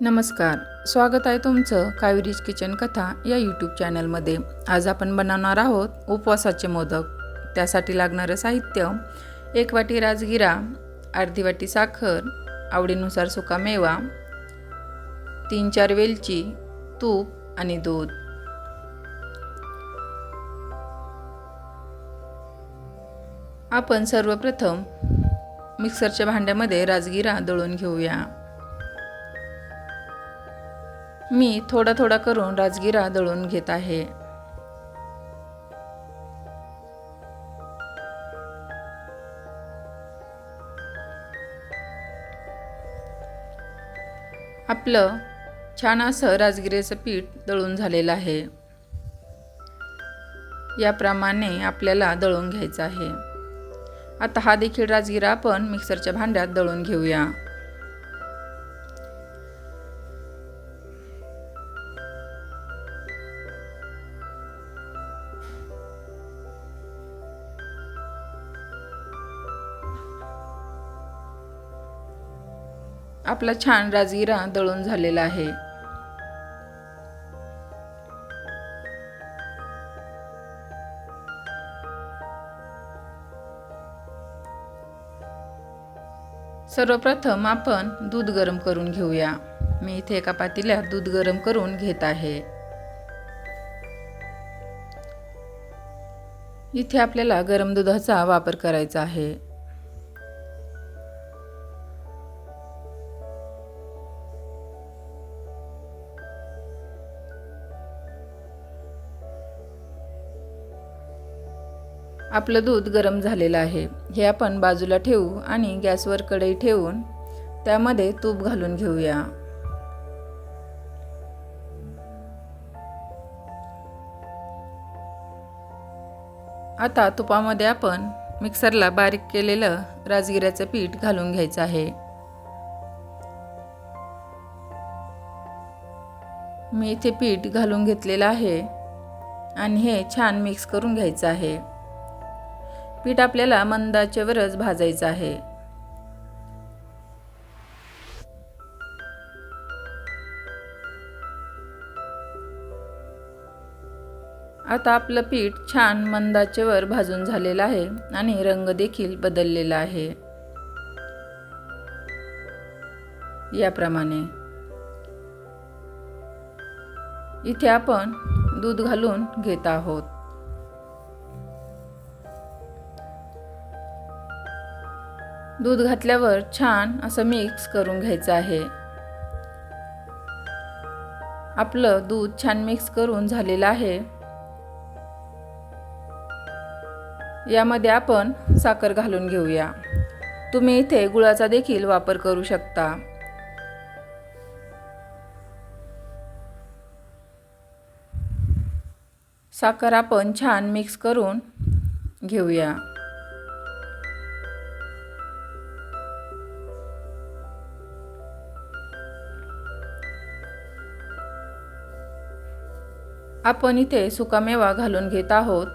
नमस्कार, स्वागत आहे तुमचं कावेरीज किचन कथा या यूट्यूब चॅनलमध्ये। आज आपण बनवणार आहोत उपवासाचे मोदक। त्यासाठी लागणारं साहित्य: 1 वाटी राजगिरा, अर्धी वाटी साखर, आवडीनुसार सुका मेवा, 3-4 वेलची, तूप आणि दूध। आपण सर्वप्रथम मिक्सरच्या भांड्यामध्ये राजगिरा दळून घेऊया। मी थोडा थोडा करून राजगिरा दळून घेत आहे। आपलं छान असं राजगिऱ्याचं पीठ दळून झालेलं आहे। याप्रमाणे आपल्याला दळून घ्यायचं आहे। आता हा देखील राजगिरा आपण मिक्सरच्या भांड्यात दळून घेऊया। आपला छान राजगिरा दळून झालेला आहे। सर्वप्रथम आपण दूध गरम करून घेऊया। मी इथे एका पातेल्यात दूध गरम करून घेत आहे। इथे आपल्याला गरम दुधाचा वापर करायचा आहे। आपलं दूध गरम झालेलं आहे। हे आपण बाजूला ठेवू आणि गॅसवर कढई ठेवून त्यामध्ये तूप घालून घेऊया। आता तुपामध्ये आपण मिक्सरला बारीक केलेलं राजगिऱ्याचं पीठ घालून घ्यायचं आहे। मी इथे पीठ घालून घेतलेलं आहे आणि हे छान मिक्स करून घ्यायचं आहे। पीठ आपल्याला मंद आचेवरच भाजायचं आहे। आता आपलं पीठ छान मंद आचेवर भाजून झालेलं आहे आणि रंग देखील बदललेला आहे। याप्रमाणे इथे आपण दूध घालून घेत आहोत। दूध घातल्यावर छान असं मिक्स करून घ्यायचं आहे। आपलं दूध छान मिक्स करून झालेलं आहे। यामध्ये आपण साखर घालून घेऊया। तुम्ही इथे गुळाचा देखील वापर करू शकता। साखर आपण छान मिक्स करून घेऊया। आपण इथे सुका मेवा घालून घेत आहोत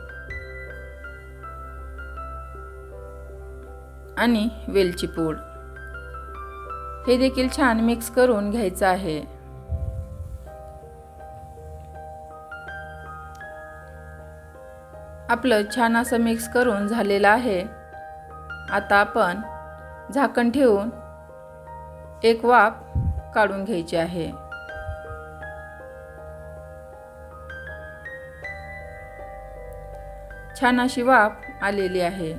आणि वेलची पूड। हे देखील छान मिक्स करून घ्यायचं आहे। आपलं छान असं मिक्स करून झालेलं आहे। आता आपण झाकण ठेवून एक वाफ काढून घ्यायची आहे। छान अशी वाफ आलेली आहे।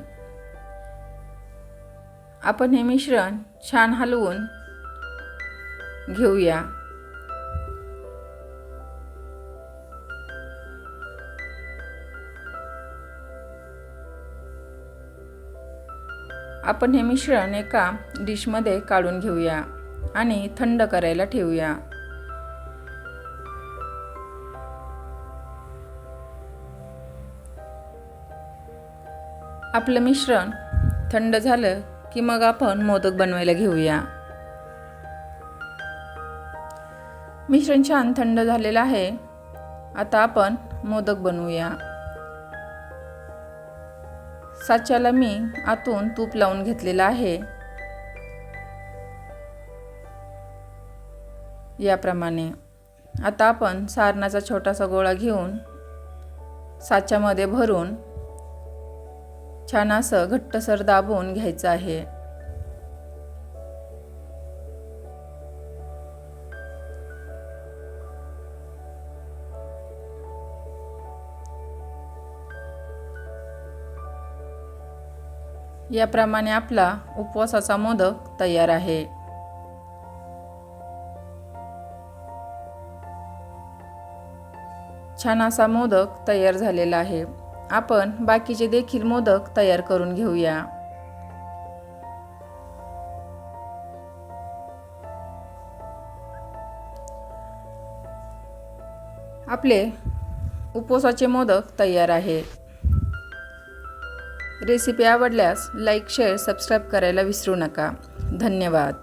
आपण हे मिश्रण छान हलवून घेऊया। आपण हे मिश्रण एका डिशमध्ये काढून घेऊया आणि थंड करायला ठेवूया। आपलं मिश्रण थंड झालं की मग आपण मोदक बनवायला घेऊया। मिश्रण छान थंड झालेलं आहे। आता आपण मोदक बनवूया। साच्याला मी आतून तूप लावून घेतलेलं आहे। याप्रमाणे. आता आपण सारणाचा छोटासा गोळा घेऊन साच्यामध्ये भरून छान असं घट्टसर दाबून घ्यायचं आहे. याप्रमाणे आपला उपवासाचा मोदक तयार आहे. छान असा मोदक तयार झालेला आहे. आपण बाकीचे देखील मोदक तयार करून घेऊया. आपले उपवासाचे मोदक तयार आहे. रेसिपी आवडल्यास लाईक, शेअर, सबस्क्राईब करायला विसरू नका. धन्यवाद.